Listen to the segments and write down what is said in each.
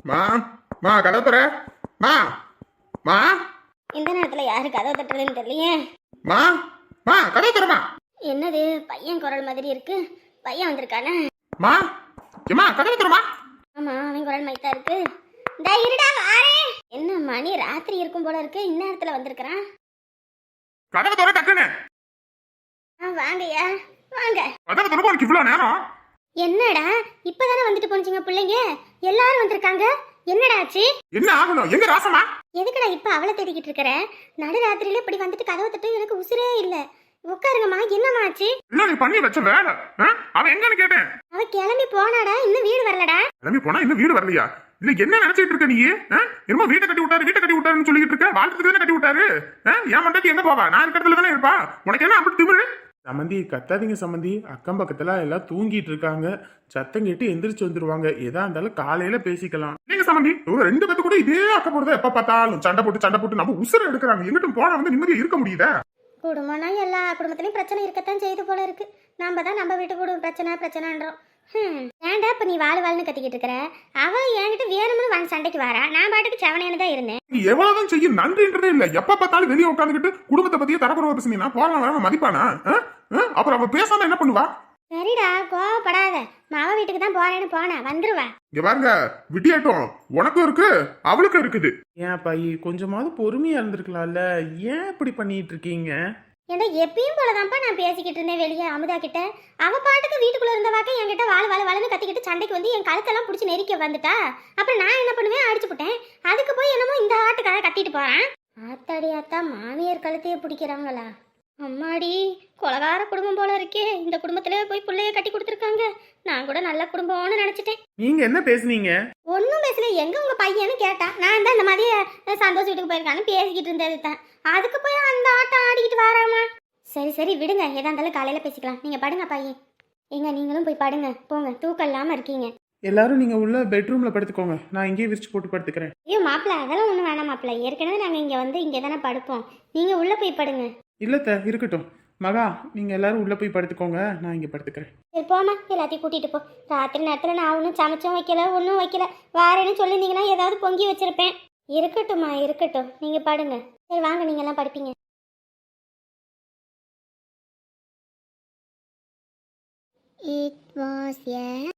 மா மா கதவு தர மா மா இந்த நேரத்துல யாரு கதவை தட்டுறதுன்னு தெரியலையே. மா மா கதவு தரமா. என்னது பையன் குரல் மாதிரி இருக்கு? பையன் வந்திருக்கானே. மா ஏமா கதவு தரமா. ஆமா அவன் குரல் மைத்தா இருக்கு. டா இருடா வாரே. என்ன மணி ராத்திரி இருக்கும் போல இருக்கு, இந்நேரத்துல வந்திருக்கான். கதவு தர டக்குன்னு. வாங்கய்யா வாங்க. கதவு தரமா உனக்கு இவ்வளவு நேரம்? என்னடா இப்பதானே வந்துட்டு போனீங்க பிள்ளைங்க எல்லாரும் வந்திருக்காங்க. என்னடா ஆச்சு? என்ன ஆகணும்? எங்க ராசமா? எதுக்குடா இப்ப அவளை தேடிக்கிட்டு இருக்கிற? நடு ராத்திரியில இப்படி வந்துட்டு கதவை தட்டு, எனக்கு உசுரே இல்ல. உட்காருங்கம்மா. என்னம்மா ஆச்சு? இல்ல நீ பண்ணி வச்ச வேலை. அவன் எங்கன்னு கேட்டேன். அவ கிளம்பி போனாடா, இன்னும் வீடு வரலடா. கிளம்பி போனா இன்னும் வீடு வரலையா? இல்ல என்ன நினைச்சிட்டு இருக்க நீ? என்னமோ வீட்டை கட்டி விட்டாருன்னு சொல்லிட்டு இருக்க. வாழ்த்துக்கு தானே கட்டி விட்டாரு. என் மண்டக்கு எங்க போவா? நான் இருக்கிறதுல தானே இருப்பா. உனக்கு என்ன அப்படி திமிரு? சம்மந்தி கத்தாதீங்க சம்மந்தி. அக்கம் பக்கத்துல எல்லாம் தூங்கிட்டு இருக்காங்க. சத்தம் கேட்டு எந்திரிச்சு வந்துருவாங்க. எதா இருந்தாலும் காலையில பேசிக்கலாம். நீங்க சம்மந்தி ரெண்டு பேத்து கூட இதே அக்க போடுறத எப்ப பார்த்தாலும் சண்டை போட்டு நம்ம உசுர எடுக்கிறாங்க. எங்கிட்டும் போனா வந்து நிம்மதியா இருக்க முடியுதா? குடும்பம்னா எல்லா குடும்பத்திலயும் பிரச்சனை இருக்கத்தான் செய்து போல இருக்கு. நம்ம தான் நம்ம வீட்டு குடும்பம் பிரச்சனைன்றோம். ஏன்டா இப்ப நீ வாழ்னு கத்திக்கிட்டு இருக்கிற? அவ என்கிட்ட வேணும்னு வந்து சண்டைக்கு வரா. நான் பாட்டுக்கு செவனேன்னு தான் இருந்தேன். நீ எவ்வளவுதான் செய்ய நன்றின்றதே இல்ல. எப்ப பார்த்தாலும் வெளியே உட்காந்துக்கிட்டு குடும்பத்தை பத்தியே தரப்புறவா பேசுனீங்கன்னா போறவன் வர மதிப்பானா? அப்புறம் அவ பேசாம என்ன பண்ணுவா? சரிடா கோவப்படாத. மாவ வீட்டுக்கு தான் போறேன்னு போனா வந்துருவா. இங்க பாருங்க விட்டியாட்டம் உனக்கும் இருக்கு அவளுக்கும் இருக்குது. ஏன் பாயி கொஞ்சமாவது பொறுமையா இருந்திருக்கலாம்ல. ஏன் இப்படி பண்ணிட்டு இருக்கீங்க? ஏன்னா எப்பயும் போலதான்ப்பா நான் பேசிக்கிட்டு இருந்தேன் வெளியே அமுதா கிட்ட. அவ பாட்டுக்கு வீட்டுக்குள்ள இருந்தவாக்க என்கிட்ட வாழ்னு கத்திக்கிட்டு சண்டைக்கு வந்து என் கழுத்தெல்லாம் பிடிச்சி நெரிக்க வந்துட்டா. அப்புறம் நான் என்ன பண்ணுவேன், அடிச்சு போட்டேன். அதுக்கு போய் என்னமோ இந்த ஆட்டுக்காக கத்திட்டு போறான். ஆத்தாடி ஆத்தா, மாமியார் கழுத்தையே பிடிக்கிறாங்களா? அம்மாடி, கொலகார குடும்பம் போல இருக்கே. இந்த குடும்பத்திலே போய் பிள்ளைய கட்டி கொடுத்துருக்காங்க. நான் கூட நல்ல குடும்பம்னு நினைச்சிட்டேன். நீங்க என்ன பேசுனீங்க? ஒன்னும் பேசல. எங்க உங்க பையன்னு கேட்டா. நான் தான் இந்த மாதிரி சந்தோஷ் வீட்டுக்கு போயிருக்கான்னு பேசிக்கிட்டு இருந்தது தான். அதுக்கு போய் அந்த ஆட்டம் ஆடிக்கிட்டு வராமா? சரி விடுங்க, எதா இருந்தாலும் காலையில பேசிக்கலாம். நீங்க படுங்க பையன். எங்க நீங்களும் போய் படுங்க போங்க, தூக்கம் இல்லாம இருக்கீங்க. எல்லாரும் நீங்க உள்ள பெட்ரூம்ல படுத்துக்கோங்க. நான் இங்கேயே விரிச்சு போட்டு படுத்துக்கிறேன். ஐயோ மாப்பிள்ள, அதெல்லாம் ஒன்றும் வேணாம் மாப்பிள்ள. ஏற்கனவே நாங்கள் இங்கே வந்து இங்கே தானே படுப்போம். நீங்கள் உள்ளே போய் படுங்க. இல்லத்த இருக்கட்டும். மகா நீங்க எல்லாரும் உள்ள போய் படுத்துக்கோங்க. நான் இங்க படுத்துக்கிறேன். சரி போமா, எல்லாத்தையும் கூட்டிட்டு போ. ராத்திரி நேரத்தில் நான் ஒன்றும் சமைச்சும் வைக்கல, ஒன்றும் வைக்கல. வாரேன்னு சொல்லியிருந்தீங்கன்னா ஏதாவது பொங்கி வச்சிருப்பேன். இருக்கட்டும்மா இருக்கட்டும், நீங்கள் படுங்க. சரி வாங்க, நீங்கள் எல்லாம் படுப்பீங்க.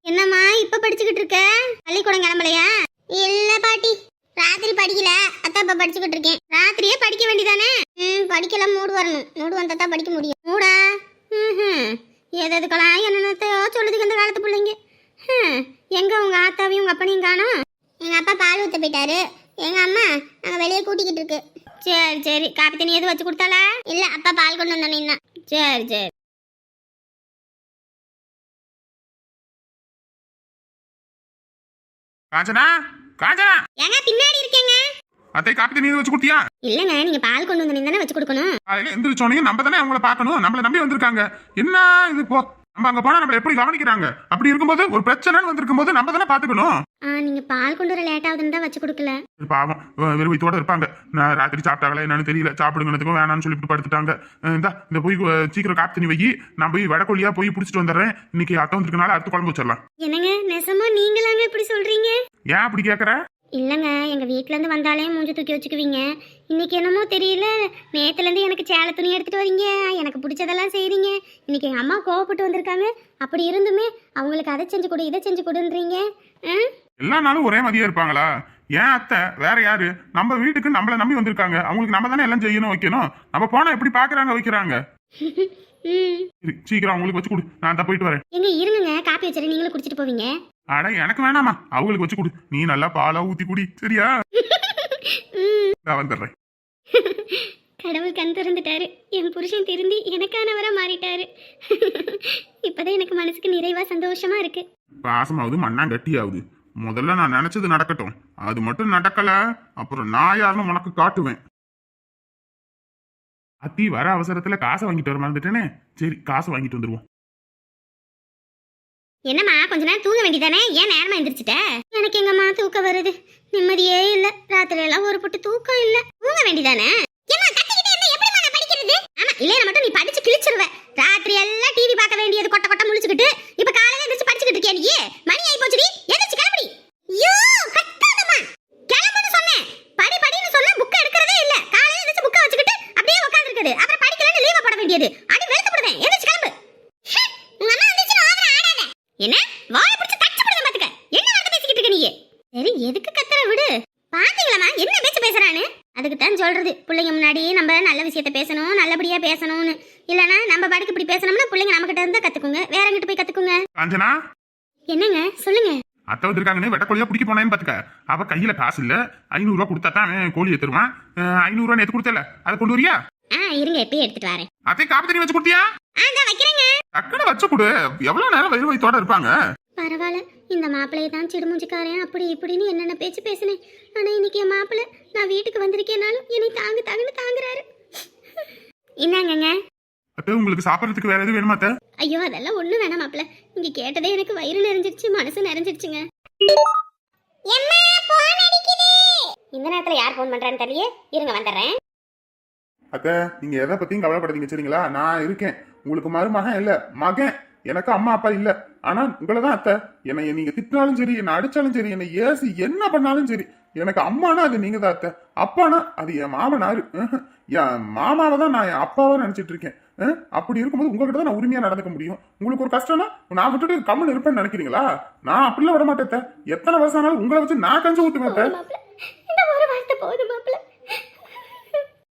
என்னம்மா இப்ப படிச்சுக்கிட்டு இருக்க? பள்ளிக்கூடம் கிளம்பலையா? இல்ல பாட்டி, ராத்திரி படிக்கல. அத்தா இப்ப படிச்சுக்கிட்டு இருக்கேன். ராத்திரியே படிக்க வேண்டியதானே? படிக்கலாம், மூடு வரணும். மூடு வந்தா தான் படிக்க முடியும். மூடா? எதுக்கெல்லாம் என்னென்னத்தையோ சொல்லுதுக்கு இந்த காலத்து பிள்ளைங்க. எங்க உங்க ஆத்தாவையும் உங்க அப்பனையும் காணோம்? எங்க அப்பா பால் ஊத்த போயிட்டாரு. எங்க அம்மா அங்க வெளியே கூட்டிக்கிட்டு இருக்கு. சரி காப்பி தண்ணி எதுவும் வச்சு கொடுத்தாளா? இல்ல, அப்பா பால் கொண்டு வந்தோன்னா. சரி காஞ்சனா ஏங்க பின்னாடி இருக்கேங்க. அத்தை காப்பி தண்ணி வச்சு கொடுத்தியா? இல்லங்க, நீங்க பால் கொண்டு வந்து தானே வச்சு கொடுக்கணும். காலையில எந்திரிச்சோனையும் நம்ம தானே அவங்கள பார்க்கணும். நம்மள நம்பி வந்திருக்காங்க. என்ன இது போ, நம்ம அங்க போனா நம்மள எப்படி கவனிக்கிறாங்க? அப்படி இருக்கும்போது ஒரு பிரச்சனைன்னு வந்திருக்கும் போது நம்ம தானே பாத்துக்கணும். நீங்க பால் கொண்டு வர லேட் ஆகுதுன்னு தான் வச்சு கொடுக்கல. பாவம் வெறும் வயித்தோட இருப்பாங்க. நான் ராத்திரி சாப்பிட்டாங்களா என்னன்னு தெரியல. சாப்பிடுங்கிறதுக்கும் வேணாம்னு சொல்லிட்டு படுத்துட்டாங்க. இந்த போய் சீக்கிரம் காப்பி தண்ணி வை. நான் போய் வடக்கொல்லியா போய் பிடிச்சிட்டு வந்துடுறேன். இன்னைக்கு அத்தை வந்திருக்கனால அடுத்து குழம்பு வச்சிடலாம். என்னங்க நெசமா நீங்களாங்க இப்படி சொல்றீங்க? ஏன் அப்படி கேக்குற? இல்லங்க, எங்க வீட்ல இருந்து வந்தாலே மூஞ்சி தூக்கி வச்சுக்குவீங்க. இன்னைக்கு என்னமோ தெரியல, நேத்துல இருந்து எனக்கு சேலை துணி எடுத்துட்டு வரீங்க, எனக்கு பிடிச்சதெல்லாம் செய்றீங்க. இன்னைக்கு எங்க அம்மா கோவப்பட்டு வந்திருக்காங்க. அப்படி இருந்துமே அவங்களுக்கு அதை செஞ்சு கொடு இதை செஞ்சு கொடுன்றீங்க. எல்லா நாளும் ஒரே மாதிரியா இருப்பாங்களா? ஏன் அத்தை வேற யாரு? நம்ம வீட்டுக்கு நம்மள நம்பி வந்திருக்காங்க. அவங்களுக்கு நம்ம தானே எல்லாம் செய்யணும் வைக்கணும். நம்ம போனா எப்படி பாக்குறாங்க வைக்கிறாங்க. சீக்கிரம் அவங்களுக்கு வச்சு கொடு, நான் தான் போயிட்டு வரேன். எங்க இருங்க, காப்பி வச்சுட்டு நீங்களும் குடிச்சிட்டு போவீங்க. அட எனக்கு வேணாமா, அவங்களுக்கு வச்சு கொடு. நீ நல்லா பாலா ஊத்தி குடி, சரியா? நான் வந்துடுறேன். கடவுள் கண் திறந்துட்டாரு. என் புருஷன் திருந்தி எனக்கானவரா மாறிட்டாரு. இப்பதான் எனக்கு மனசுக்கு நிறைவா சந்தோஷமா இருக்கு. பாசமாவது மண்ணா கட்டியாவது. முதல்ல நான் நினைச்சது நடக்கட்டும். அது மட்டும் நடக்கல, அப்புறம் நான் யாருன்னு உனக்கு காட்டுவேன். அத்தி வர அவசரத்துல காசை வாங்கிட்டு வர மறந்துட்டேனே. சரி காசை வாங்கிட்டு வந்துருவோம். என்னம்மா கொஞ்ச நேரம் தூங்க வேண்டியதானே? ஏன் நேரமா எந்திரிச்சிட்ட? எனக்கு எங்கம்மா தூக்கம் வருது, நிம்மதியே இல்ல. ராத்திரி எல்லாம் ஒரு பொட்டு தூக்கம் இல்ல. தூங்க வேண்டியதானே? இல்லையா மட்டும் நீ படிச்சு கிழிச்சிருவ. ராத்திரி எல்லாம் டிவி பார்க்க வேண்டியது கொட்ட கொட்ட முழிச்சுக்கிட்டு இப்ப காலையில எந்திரிச்சு படிச்சுக்கிட்டு இருக்கியா? நீ மணி ஆயி போச்சுடி, எந்திரிச்சு கிளம்பி. ஐயோ கட்டாத என்ன வாயை பிடிச்சு தச்சு போடுங்க பாத்துக்க. என்ன வார்த்தை பேசிக்கிட்டு இருக்க நீ? சரி எதுக்கு கத்துற விடு. பாத்தீங்களா என்ன பேச்சு பேசுறான்னு? அதுக்கு தான் சொல்றது பிள்ளைங்க முன்னாடி நம்ம நல்ல விஷயத்த பேசணும், நல்லபடியா பேசணும்னு. இல்லனா நம்ம பாட்டுக்கு இப்படி பேசணும்னா பிள்ளைங்க நம்ம கிட்ட இருந்தா கத்துக்குங்க, வேற எங்கிட்ட போய் கத்துக்குங்க. காஞ்சனா என்னங்க சொல்லுங்க. அத்தை வந்திருக்காங்கன்னு வெட்டக்கோழியா பிடிக்க போனேன்னு பாத்துக்க. அவ கையில காசு இல்ல, 500 ரூபா கொடுத்தா தான் அவன் கோழியை தருவான். 500 ரூபா நேத்து கொடுத்தல, அதை கொண்டு வரியா? இருங்க எப்பயே எடுத்துட்டு வரேன். அதே காப்பி தண்ணி வச்சு கொடுத்தியா? வைக்கிறேங்க. டக்குனு வச்சு கொடு. எவ்வளவு நேரம் வயிறு வயித்தோட இருப்பாங்க? பரவாயில்ல, இந்த மாப்பிள்ளையை தான் சிடுமுஞ்சிக்காரன் அப்படி இப்படின்னு என்னென்ன பேச்சு பேசினேன். ஆனா இன்னைக்கு என் மாப்பிள்ளை நான் வீட்டுக்கு வந்திருக்கேனாலும் என்னை தாங்குன்னு தாங்குறாரு. என்னங்கங்க? அத்தை உங்களுக்கு சாப்பிடறதுக்கு வேற எதுவும் வேணுமா அத்தை? ஐயோ அதெல்லாம் ஒண்ணு வேணாம் மாப்பிள்ளை. நீங்க கேட்டதே எனக்கு வயிறு நிறைஞ்சிருச்சு, மனசு நிறைஞ்சிருச்சுங்க. இந்த நேரத்துல யார் போன் பண்றான்னு தெரியல, இருங்க வந்துடுறேன். அத்தை நீங்க எதை பத்தியும் கவலைப்படாதீங்க சரிங்களா? நான் இருக்கேன். உங்களுக்கு மருமகன் இல்ல, மகன். எனக்கு அம்மா அப்பா இல்ல. ஆனா உங்களை தான் அத்தை. என்னை நீங்க திட்டினாலும் சரி, என்னை அடிச்சாலும் சரி, என்னை ஏசி என்ன பண்ணாலும் சரி, எனக்கு அம்மானா அது நீங்க தான் அத்தை. அப்பானா அது என் மாமனாரு. என் மாமாவை தான் நான் என் அப்பாவை நினைச்சிட்டு இருக்கேன். அப்படி இருக்கும்போது உங்ககிட்ட தான் நான் உரிமையா நடந்துக்க முடியும். உங்களுக்கு ஒரு கஷ்டம்னா நான் விட்டுட்டு கம்முன்னு இருப்பேன்னு நினைக்கிறீங்களா? நான் அப்படிலாம் விட மாட்டேன். எத்தனை வருஷம் ஆனாலும் உங்களை வச்சு நான் கஞ்சி ஊத்துவேன். இந்த ஒரு வார்த்தை போதும் மாப்பிள்ளை.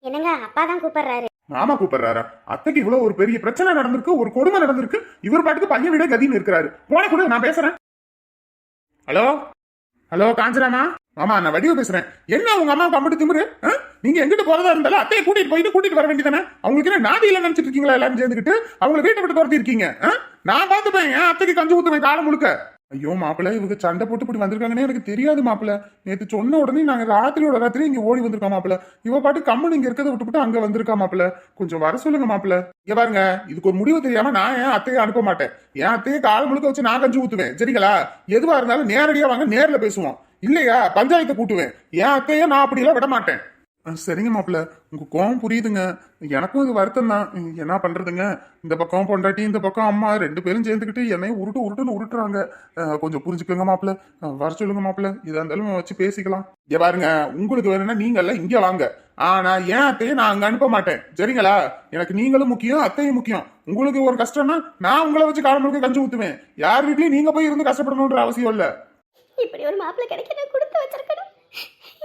என்னங்க அப்பா தான் கூப்பிடுறாரு. மாமா கூப்பிடுறாரா? அத்தைக்கு இவ்வளவு ஒரு பெரிய பிரச்சனை நடந்திருக்கு, ஒரு கொடுமை நடந்திருக்கு. இவர் பாட்டுக்கு பையன் விட கதின்னு இருக்கிறாரு. போன கூட நான் பேசுறேன். ஹலோ ஹலோ காஞ்சனாமா, மாமா நான் வடிவ பேசுறேன். என்ன உங்க அம்மா கம்பிட்டு திமுரு? நீங்க எங்கிட்ட போறதா இருந்தாலும் அத்தையை கூட்டிட்டு வர வேண்டியதானே? அவங்களுக்கு என்ன நாதி இல்ல நினைச்சிட்டு இருக்கீங்களா? எல்லாரும் சேர்ந்துக்கிட்டு அவங்களை வீட்டை விட்டு துரத்தி இருக்கீங்க. நான் பார்த்துப்பேன். என் அத்தைக்கு கஞ்சி ஊத்துவேன் காலம் முழுக்க. ஐயோ மாப்பிள்ள, இவங்க சண்டை போட்டு இப்படி வந்திருக்காங்கன்னு எனக்கு தெரியாது மாப்பிள்ள. நேற்று சொன்ன உடனே நாங்க ராத்திரி இங்க ஓடி வந்திருக்கோம் மாப்பிள்ள. இவ பாட்டு கம்மன் இங்க இருக்கிறத விட்டுவிட்டு அங்க வந்திருக்கா மாப்பிள்ள. கொஞ்சம் வர சொல்லுங்க மாப்பிள்ள. இங்க பாருங்க, இதுக்கு ஒரு முடிவு தெரியாம நான் என் அத்தையை அனுப்ப மாட்டேன். என் அத்தையை காலம் முழுக்க வச்சு நான் கஞ்சி ஊத்துவேன் சரிங்களா? எதுவா இருந்தாலும் நேரடியா வாங்க, நேர்ல பேசுவோம். இல்லையா பஞ்சாயத்தை கூட்டுவேன். என் அத்தையை நான் அப்படியெல்லாம் விட மாட்டேன். சரிங்க மாப்பிள்ள, உங்க கோவம் புரியுதுங்க. எனக்கும் இது வருத்தம் தான். என்ன பண்றதுங்க? இந்த பக்கம் பொண்டாட்டி, இந்த பக்கம் அம்மா, 2 பேரும் சேர்ந்துக்கிட்டு என்னையும் உருட்டுன்னு உருட்டுறாங்க. கொஞ்சம் புரிஞ்சுக்கோங்க மாப்பிள்ள. வர சொல்லுங்க மாப்பிள்ள. இதா இருந்தாலும் வச்சு பேசிக்கலாம். இங்க பாருங்க, உங்களுக்கு வேணும்னா நீங்க எல்லாம் இங்க வாங்க. ஆனா என் அத்தையை நான் அங்க அனுப்ப மாட்டேன் சரிங்களா? எனக்கு நீங்களும் முக்கியம், அத்தையும் முக்கியம். உங்களுக்கு ஒரு கஷ்டம்னா நான் உங்களை வச்சு காலம் முழுக்க கஞ்சி ஊத்துவேன். யார் வீட்லயும் நீங்க போய் இருந்து கஷ்டப்படணும்ன்ற அவசியம் இல்ல. இப்படி ஒரு மாப்பிள்ளை கிடைக்க நான் கொடுத்து வச்சிருக்கணும்.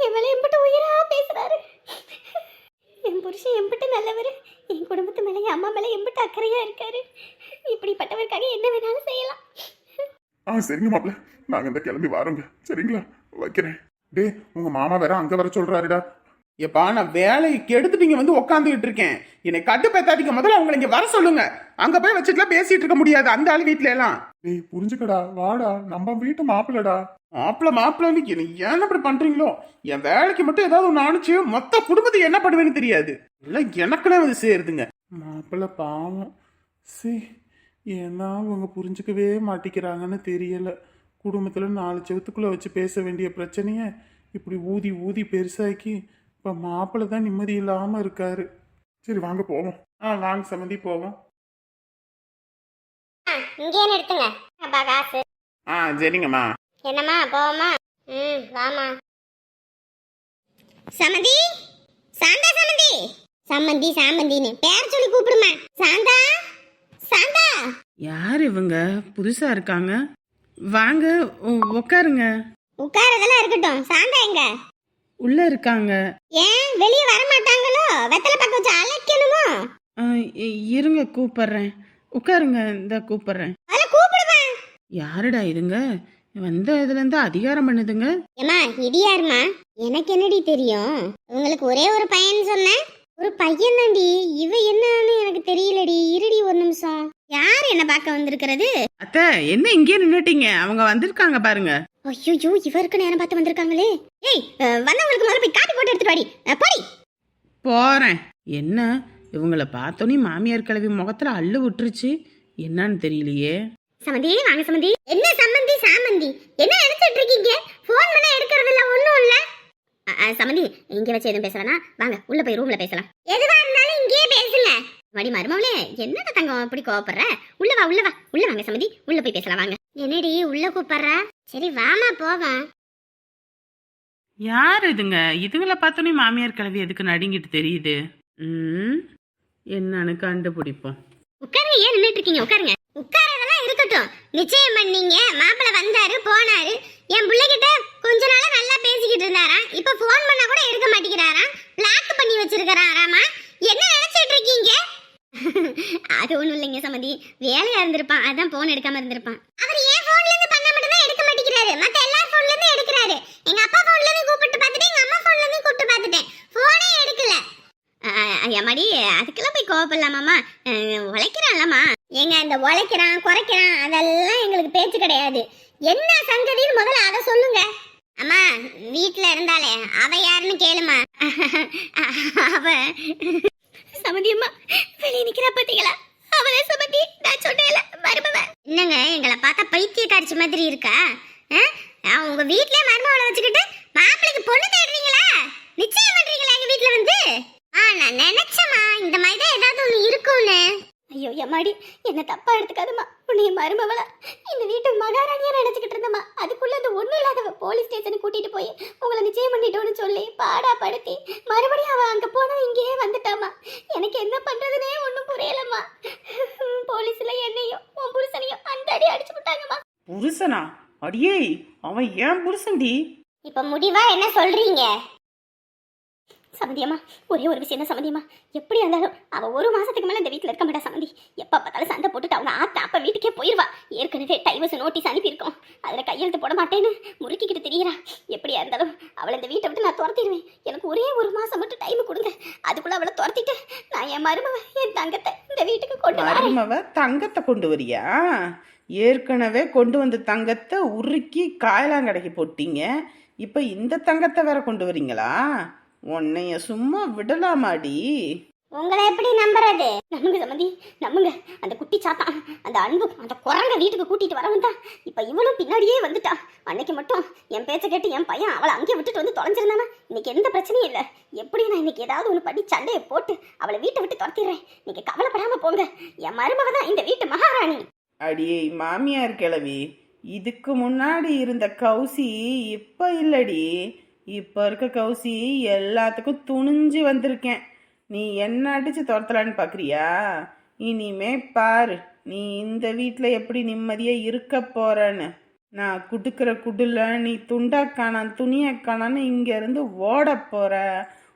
எவ்வளவு எம்பிட்டு உயிரா பேசுறாரு. என் புருஷன் எம்பிட்டு நல்லவர். என் குடும்பத்து மேலே, என் அம்மா மேலே எம்பிட்டு அக்கறையா இருக்காரு. இப்படிப்பட்டவருக்காக என்ன வேணாலும் செய்யலாம். சரிங்க மாப்பிள்ள, நாங்க இந்த கிளம்பி வரோங்க சரிங்களா? வைக்கிறேன். டே உங்க மாமா வேற அங்க வர சொல்றாருடா. எப்பா நான் வேலைக்கு எடுத்துட்டு இங்க வந்து உட்காந்துக்கிட்டு இருக்கேன். என்னை கட்டுப்பேத்தாதீங்க. முதல்ல அவங்களை இங்க வர சொல்லுங்க. அங்க போய் வச்சுட்டுலாம் பேசிட்டு இருக்க முடியாது அந்த ஆளு வீட்டுல எல்லாம். டேய் புரிஞ்சுக்கடா, வாடா, நம்ம வீட்டு மாப்பிள்ளடா. மாப்பிள்ள என்ன ஏன் அப்படி பண்றீங்களோ? என் வேலைக்கு மட்டும் ஏதாவது ஒன்று அனுப்பிச்சு மொத்த குடும்பத்தை என்ன பண்ணுவேன்னு தெரியாது. இல்லை எனக்குனே வந்து சேருதுங்க. மாப்பிள்ள பாவம். ஏன்னா அவங்க புரிஞ்சுக்கவே மாட்டிக்கிறாங்கன்னு தெரியல. குடும்பத்துல 4 செவத்துக்குள்ள வச்சு பேச வேண்டிய பிரச்சனைய இப்படி ஊதி ஊதி பெருசாக்கி இப்ப மாப்பிள்ள தான் நிம்மதி இல்லாம இருக்காரு. சரி வாங்க போவோம். வாங்க சம்மந்தி போவோம். இங்கே நிறுத்துங்க. அப்பா காசு. சரிங்கம்மா. என்னம்மா போவோமா? வாமா. சமந்தி, சாந்தா சமந்தி. சாமந்தின்னு பேர் சொல்லி கூப்பிடுமா? சாந்தா. யார் இவங்க? புதுசா இருக்காங்க. வாங்க உட்காருங்க. உட்காரதெல்லாம் இருக்கட்டும். சாந்தா எங்க? உள்ள இருக்காங்க. ஏன் வெளியே வர மாட்டாங்களோ? வெத்தலை பக்கம் வச்சு அழைக்கணுமோ? இருங்க கூப்பிடுறேன். உட்காருங்க, இந்த கூப்பிடுறேன். கூப்பிடுமா? யாருடா இதுங்க? வந்த இதுல இருந்து அதிகாரம் பண்ணுதுங்க. ஏமா இது யாருமா? எனக்கு என்னடி தெரியும்? உங்களுக்கு ஒரே ஒரு பையன் சொன்னேன். ஒரு பையன் தாண்டி. இவ என்னன்னு எனக்கு தெரியலடி. இருடி ஒரு நிமிஷம். யார் என்ன பார்க்க வந்திருக்கிறது? அத்தை என்ன இங்கே நின்னுட்டீங்க? அவங்க வந்திருக்காங்க பாருங்க. ஐயோ இவருக்கு நேரம் பார்த்து வந்திருக்காங்களே. ஏய் வந்தவங்களுக்கு முதல்ல போய் காப்பி போட்டு எடுத்துட்டு வாடி. போடி. போறேன். என்ன இவங்கள பார்த்தோன்னே மாமியார் கிழவி முகத்துல அள்ளு விட்டுருச்சு. என்னன்னு தெரியலையே. சமந்தி வாங்க சமந்தி. என்ன சம்பந்தி சாமந்தி என்ன நினைச்சிட்டு இருக்கீங்க? போன் பண்ண எடுக்கிறது இல்ல, ஒண்ணும் இல்ல. சமந்தி இங்க வச்சு எதுவும் பேசலனா வாங்க உள்ள போய் ரூம்ல பேசலாம். எதுவா இருந்தாலும் இங்கேயே பேசுங்க. மடி மருமவளே, என்னடா தங்கம் அப்படி கோவப்படுற? உள்ள வாங்க சமந்தி, உள்ள போய் பேசலாம் வாங்க. என்னடி உள்ள கூப்பிடுற? சரி வாமா போவோம். யார் இதுங்க? இதுகளை பார்த்தோன்னே மாமியார் கிழவி எதுக்கு நடுங்கிட்டு தெரியுது? என்னன்னு கண்டுபிடிப்போம். உட்காருங்க. ஏன் நின்னுட்டு இருக்கீங்க? உட்காருங்க. உட்காரதெல்லாம் இருக்கட்டும். நிச்சயம் பண்ணீங்க, மாப்பிள்ளை வந்தாரு போனாரு. என் பிள்ளைகிட்ட கொஞ்ச நாளா நல்லா பேசிக்கிட்டு இருந்தாராம். இப்ப ஃபோன் பண்ணா கூட எடுக்க மாட்டேங்கிறாராம். பிளாக் பண்ணி வச்சிருக்காராமா. என்ன நினைச்சிட்டு இருக்கீங்க? அது ஒண்ணும் இல்லைங்க சமதி, வேலையா இருந்திருப்பான், அதான் போன் எடுக்காம இருந்திருப்பான். அவர் ஏன் போன்ல இருந்து பண்ண மட்டும் தான் எடுக்க மாட்டேங்கிறாரு, மத்த எல்லா போன்ல இருந்து எடுக்கிறாரு. எங்க அப்பா போன்ல இருந்து கூப்பிட்டு பார்த்துட்டேன், எங்க அம்மா போன்ல இருந்து கூப்பிட்டு பார்த்துட்டேன், போனே எடுக்கல. ஐயாமாடி, அதுக்கெல்லாம் போய் கோவப்படலாமாமா, உழைக்கிறான்லம்மா. ஏங்க இந்த உழைக்கிறான் குறைக்கிறான் அதெல்லாம் எங்களுக்கு பேச்சு கிடையாது. என்ன சங்கதின்னு முதல்ல அதை சொல்லுங்க. அம்மா வீட்டுல இருந்தாலே அவ யாருன்னு கேளுமா. அவ சமதி அம்மா வெளியே நிக்கிறா பாத்தீங்களா, அவளே சமதி, நான் சொன்னேல மருமவ. என்னங்க எங்களை பார்த்தா பைத்திய காட்சி மாதிரி இருக்கா? உங்க வீட்லயே மருமவளை வச்சுக்கிட்டு மாப்பிளைக்கு பொண்ணு தேடுறீங்களா? நிச்சயம் பண்றீங்களா எங்க வீட்டுல வந்து? நான் நினைச்சேம்மா இந்த மாதிரி தான் ஏதாவது ஒண்ணு இருக்கும்னு. ஐயோ எம்மாடி, என்ன தப்பா எடுத்துக்காதம்மா. உன்னைய மருமவள இந்த வீட்டு மகாராணியா நினைச்சுக்கிட்டு இருந்தம்மா. அதுக்குள்ள அந்த ஒண்ணு இல்லாதவ போலீஸ் ஸ்டேஷனுக்கு கூட்டிட்டு போய் உங்களை நிச்சயம் பண்ணிட்டோன்னு சொல்லி பாடா படுத்தி மறுபடியும் அவ அங்க போனா இங்கேயே வந்துட்டாமா. எனக்கு என்ன பண்றதுனே ஒண்ணும் புரியலம்மா. போலீஸ்ல என்னையும் உன் புருஷனையும் அந்த அடி அடிச்சு விட்டாங்கம்மா. புருஷனா? அடியே, அவன் ஏன் புருஷன்டி? இப்ப முடிவா என்ன சொல்றீங்க? சமந்தியம்மா, ஒரே ஒரு விஷயம் தான் சமந்தியம்மா. எப்படி இருந்தாலும் அவ ஒரு மாசத்துக்கு மேல இந்த வீட்டுல இருக்க மாட்டா சமந்தி. எப்ப பார்த்தாலும் சண்டை போட்டுட்டு அவங்க ஆத்தா அப்ப வீட்டுக்கே போயிருவா. ஏற்கனவே டைவர்ஸ் நோட்டீஸ் அனுப்பியிருக்கோம், அதுல கையெழுத்து போட மாட்டேன்னு முறுக்கிக்கிட்டு தெரியறா. எப்படியா இருந்தாலும் அவளை இந்த வீட்டை விட்டு நான் துரத்திடுவேன். எனக்கு ஒரே ஒரு மாசம் மட்டும் டைம் கொடுங்க. அதுக்குள்ள அவளை துரத்திட்டு நான் என் மருமவ என் தங்கத்தை இந்த வீட்டுக்கு கொண்டு வரேன். மருமவ தங்கத்தை கொண்டு வரியா? ஏற்கனவே கொண்டு வந்த தங்கத்தை உருக்கி காயலாங்கடைக்கு போட்டீங்க, இப்ப இந்த தங்கத்தை வேற கொண்டு வரீங்களா? உன்னைய சும்மா விடலாமாடி? உங்களை எப்படி நம்புறது? நம்புங்க சம்மந்தி நம்புங்க. அந்த குட்டி சாத்தான் அந்த அன்பு அந்த குரங்க வீட்டுக்கு கூட்டிட்டு வரவன் தான் இப்ப இவளும் பின்னாடியே வந்துட்டா. அன்னைக்கு மட்டும் என் பேச்ச கேட்டு என் பையன் அவளை அங்கேயே விட்டுட்டு வந்து தொலைஞ்சிருந்தானா இன்னைக்கு எந்த பிரச்சனையும் இல்லை. எப்படி நான் இன்னைக்கு ஏதாவது ஒன்று பண்ணி சண்டையை போட்டு அவளை வீட்டை விட்டு துரத்திடுறேன். நீங்க கவலைப்படாம போங்க. என் மருமக தான் இந்த வீட்டு மகாராணி. அடியே மாமியார் கிழவி, இதுக்கு முன்னாடி இருந்த கௌசி இப்ப இல்லடி. இப்ப இருக்க கௌசி எல்லாத்துக்கும் துணிஞ்சு வந்திருக்கேன். நீ என்ன அடிச்சு துரத்தலான்னு பாக்குறியா? இனிமே பாரு நீ இந்த வீட்டில் எப்படி நிம்மதியா இருக்க போறன்னு. நான் குடுக்கிற குடுல நீ துண்டாக்கானான் துணியக்கானான்னு இங்க இருந்து ஓட போற.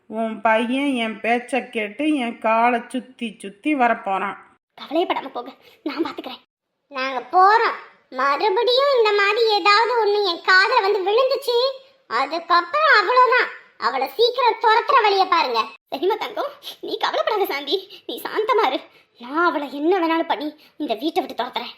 உன் பையன் என் பேச்ச கேட்டு என் காலை சுத்தி சுத்தி வரப்போறான். கவலைப்படாம போங்க, நான் பாத்துக்கிறேன். நாங்க போறோம். மறுபடியும் இந்த மாதிரி ஏதாவது ஒண்ணு என் காதுல வந்து விழுந்துச்சு, அதுக்கப்புறம் அவ்வளவுதான். அவளை சீக்கிரம் துரத்துற வழிய பாருங்க. சரிமா தங்கம், நீ கவலைப்படாத சாந்தி, நீ சாந்தமா இரு. நான் அவளை என்ன வேணாலும் பண்ணி இந்த வீட்டை விட்டு துரத்துறேன்.